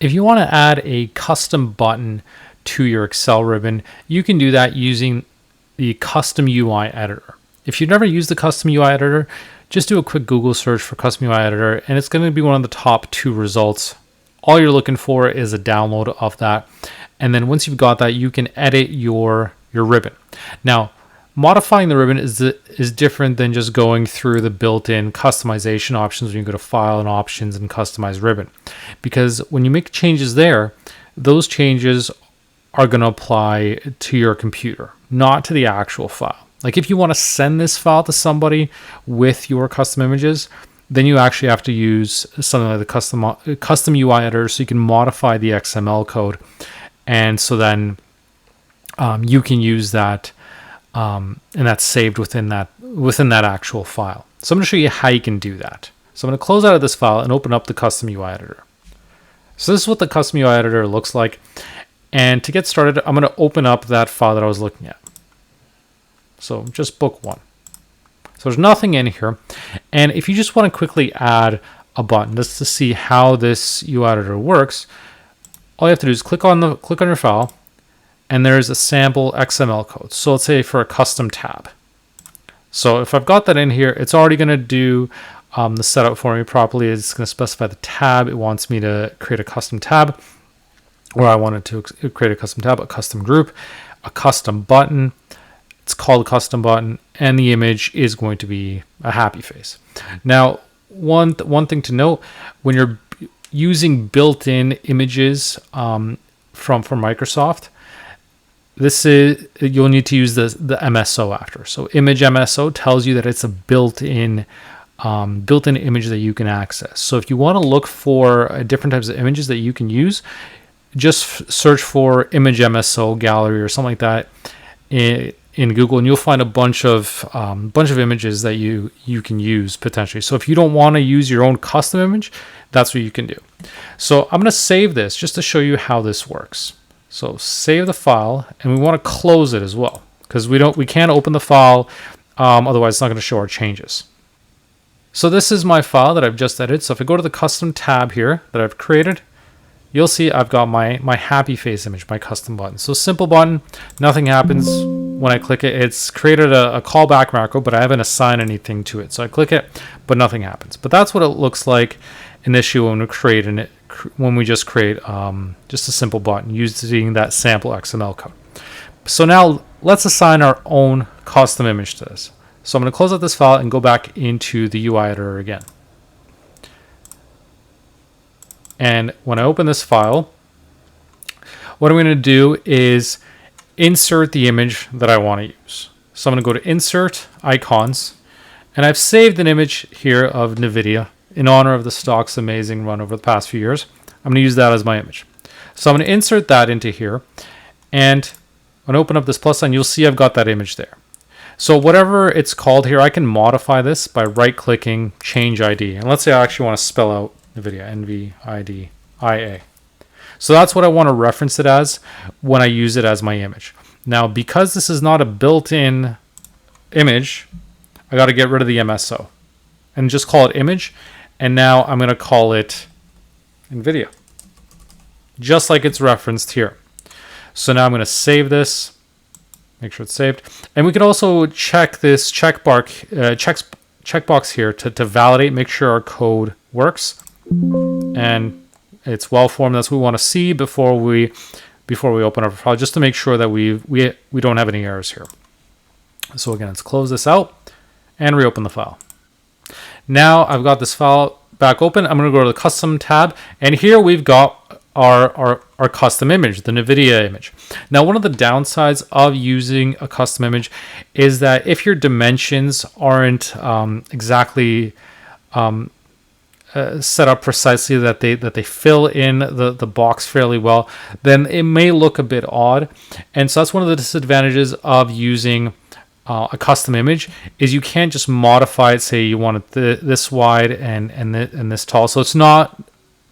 If you want to add a custom button to your Excel ribbon, you can do that using the custom UI editor. If you've never used the custom UI editor, just do a quick Google search for custom UI editor, and it's going to be one of the top 2 results. All you're looking for is a download of that. And then once you've got that, you can edit your ribbon. Now, modifying the ribbon is different than just going through the built-in customization options when you go to File and Options and Customize Ribbon. Because when you make changes there, those changes are going to apply to your computer, not to the actual file. Like if you want to send this file to somebody with your custom images, then you actually have to use something like the custom UI editor so you can modify the XML code. And so then you can use that, and that's saved within that actual file. So I'm going to show you how you can do that. So I'm going to close out of this file and open up the custom UI editor. So this is what the custom UI editor looks like. And to get started, I'm going to open up that file that I was looking at. So just book 1. So there's nothing in here. And if you just want to quickly add a button just to see how this UI editor works, all you have to do is click on your file, and there's a sample XML code. So let's say for a custom tab. So if I've got that in here, it's already going to do the setup for me properly. It's going to specify the tab. It wants me to create a custom tab, or I wanted to create a custom tab, a custom group, a custom button. It's called a custom button, and the image is going to be a happy face. Now, one thing to note, when you're using built-in images from Microsoft, you'll need to use the MSO after. So image MSO tells you that it's a built-in image that you can access. So if you want to look for different types of images that you can use, just search for image MSO gallery or something like that in Google, and you'll find a bunch of images that you can use potentially. So if you don't want to use your own custom image, that's what you can do. So I'm going to save this just to show you how this works. So save the file, and we want to close it as well because we can't open the file, otherwise it's not going to show our changes. So this is my file that I've just edited. So if I go to the custom tab here that I've created, you'll see I've got my happy face image, my custom button. So simple button, nothing happens when I click it. It's created a callback macro, but I haven't assigned anything to it. So I click it, but nothing happens. But that's what it looks like initially when we just create just a simple button using that sample XML code. So now let's assign our own custom image to this. So I'm going to close out this file and go back into the UI editor again. And when I open this file, what I'm going to do is insert the image that I want to use. So I'm going to go to Insert, Icons, and I've saved an image here of NVIDIA in honor of the stock's amazing run over the past few years. I'm going to use that as my image. So I'm going to insert that into here, and when I open up this plus sign, you'll see I've got that image there. So whatever it's called here, I can modify this by right-clicking, change ID. And let's say I actually want to spell out NVIDIA, NVIDIA. So that's what I want to reference it as when I use it as my image. Now, because this is not a built-in image, I got to get rid of the MSO and just call it image. And now I'm going to call it NVIDIA, just like it's referenced here. So now I'm going to save this, make sure it's saved. And we can also check this checkbox here to validate, make sure our code works. And it's well formed. That's what we want to see before we open up our file, just to make sure that we don't have any errors here. So again, let's close this out and reopen the file. Now I've got this file back open. I'm going to go to the custom tab, and here we've got our custom image, the NVIDIA image. Now, one of the downsides of using a custom image is that if your dimensions aren't exactly set up precisely, that they fill in the box fairly well, then it may look a bit odd. And so that's one of the disadvantages of using a custom image, is you can't just modify it, say you want it this wide and this tall. So it's not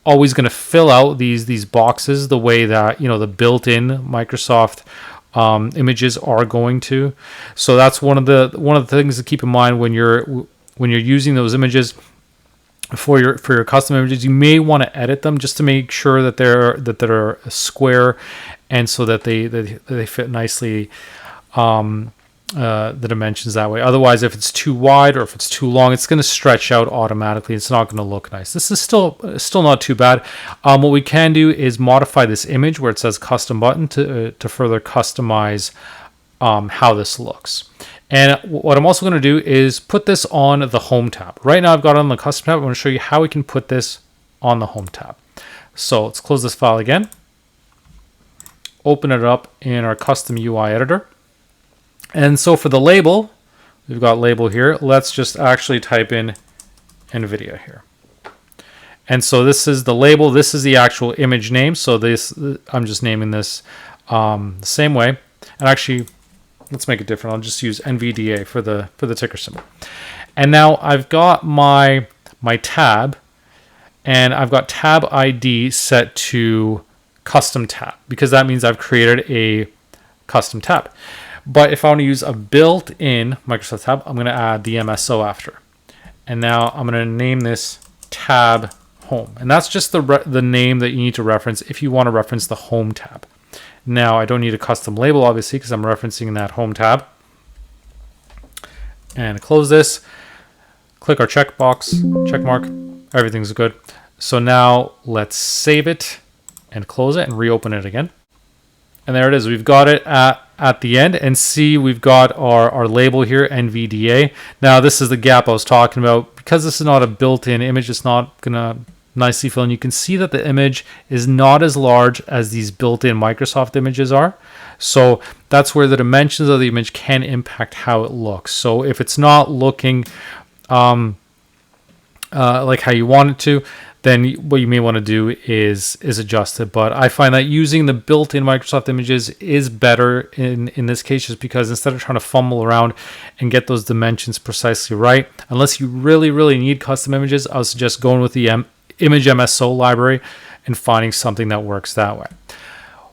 always going to fill out these boxes the way that the built-in Microsoft images are going to. So that's one of the things to keep in mind when you're using those images. for your custom images, you may want to edit them just to make sure that they're square, and so that they fit nicely, the dimensions that way. Otherwise, if it's too wide or if it's too long, it's going to stretch out automatically. It's not going to look nice. This is still not too bad. What we can do is modify this image where it says custom button to further customize how this looks. And what I'm also going to do is put this on the home tab. Right now I've got it on the custom tab. I'm going to show you how we can put this on the home tab. So let's close this file again. Open it up in our custom UI editor. And so for the label, we've got label here. Let's just actually type in NVIDIA here. And so this is the label. This is the actual image name. So this, I'm just naming this the same way. And actually, let's make it different. I'll just use NVDA for the ticker symbol. And now I've got my tab, and I've got tab ID set to custom tab, because that means I've created a custom tab. But if I want to use a built-in Microsoft tab, I'm going to add the MSO after. And now I'm going to name this tab home. And that's just the name that you need to reference if you want to reference the home tab. Now I don't need a custom label, obviously, because I'm referencing that home tab. And close this. Click our check mark. Everything's good. So now let's save it and close it and reopen it again. And there it is. We've got it at the end, and see, we've got our label here, NVDA. Now this is the gap I was talking about. Because this is not a built-in image, it's not gonna nicely fill in. You can see that the image is not as large as these built-in Microsoft images are. So that's where the dimensions of the image can impact how it looks. So if it's not looking like how you want it to, then what you may want to do is adjust it. But I find that using the built-in Microsoft images is better in this case, just because instead of trying to fumble around and get those dimensions precisely right, unless you really need custom images, I would suggest going with the image MSO library and finding something that works that way.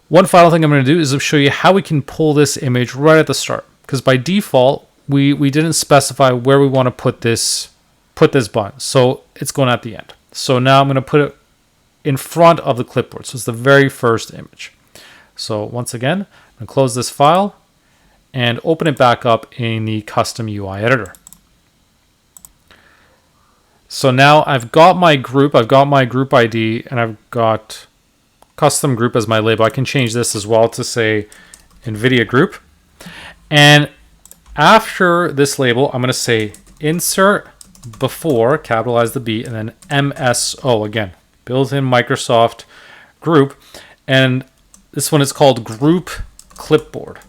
One final thing I'm going to do is show you how we can pull this image right at the start, because by default we didn't specify where we want to put this button, so it's going at the end. So now I'm going to put it in front of the clipboard. So it's the very first image. So once again, I'm going to close this file and open it back up in the custom UI editor. So now I've got my group ID, and I've got custom group as my label. I can change this as well to say NVIDIA group. And after this label, I'm going to say insert before, capitalize the B, and then MSO, again, built-in Microsoft group. And this one is called group clipboard.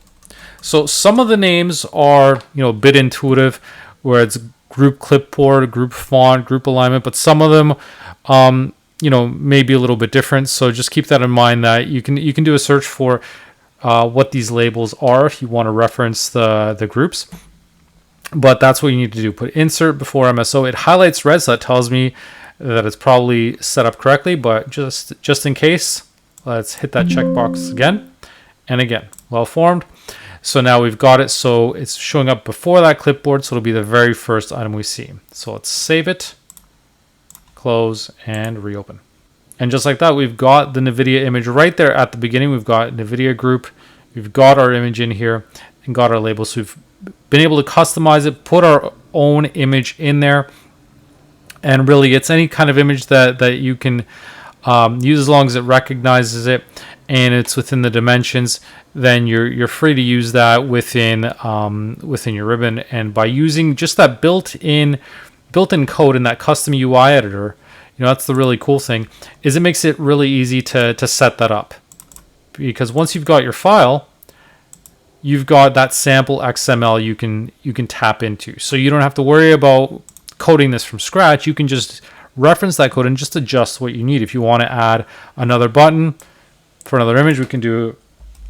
So some of the names are, a bit intuitive, where it's group clipboard, group font, group alignment, but some of them, may be a little bit different. So just keep that in mind, that you can do a search for what these labels are if you want to reference the groups. But that's what you need to do. Put insert before MSO. It highlights red, so that tells me that it's probably set up correctly. But just in case, let's hit that checkbox again and again. Well formed. So now we've got it. So it's showing up before that clipboard. So it'll be the very first item we see. So let's save it, close, and reopen. And just like that, we've got the NVIDIA image right there at the beginning. We've got NVIDIA group. We've got our image in here and got our label. So we've been able to customize it, put our own image in there. And really, it's any kind of image that you can use, as long as it recognizes it and it's within the dimensions. Then you're free to use that within your ribbon. And by using just that built-in code in that custom UI editor, that's the really cool thing, is it makes it really easy to set that up. Because once you've got your file, you've got that sample XML you can tap into. So you don't have to worry about coding this from scratch. You can just reference that code and just adjust what you need. If you want to add another button for another image, we can do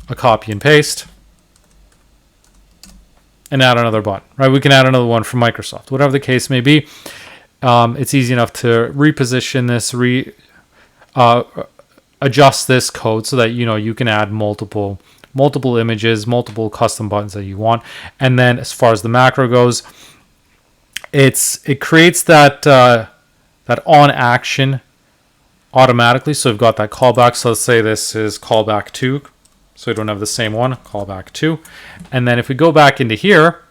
a copy and paste and add another button, right? We can add another one from Microsoft, whatever the case may be. It's easy enough to reposition this, adjust this code so that you can add multiple images, multiple custom buttons that you want. And then as far as the macro goes, it creates that that on action automatically. So we've got that callback. So let's say this is callback 2. So we don't have the same one, callback 2. And then if we go back into here,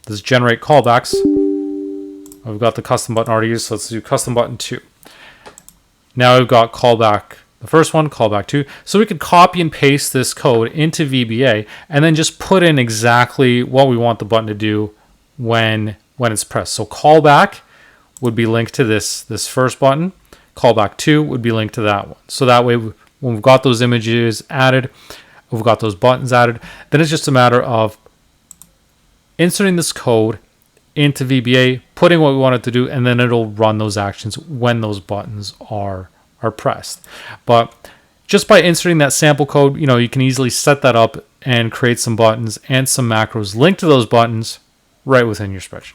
this generate callbacks. We've got the custom button already used, so let's do custom button 2. Now we've got callback, the first one, callback 2. So we could copy and paste this code into VBA and then just put in exactly what we want the button to do when it's pressed. So callback would be linked to this first button. Callback 2 would be linked to that one. So that way, when we've got those images added, we've got those buttons added, then it's just a matter of inserting this code into VBA, putting what we want it to do, and then it'll run those actions when those buttons are pressed. But just by inserting that sample code, you can easily set that up and create some buttons and some macros linked to those buttons right within your spreadsheet.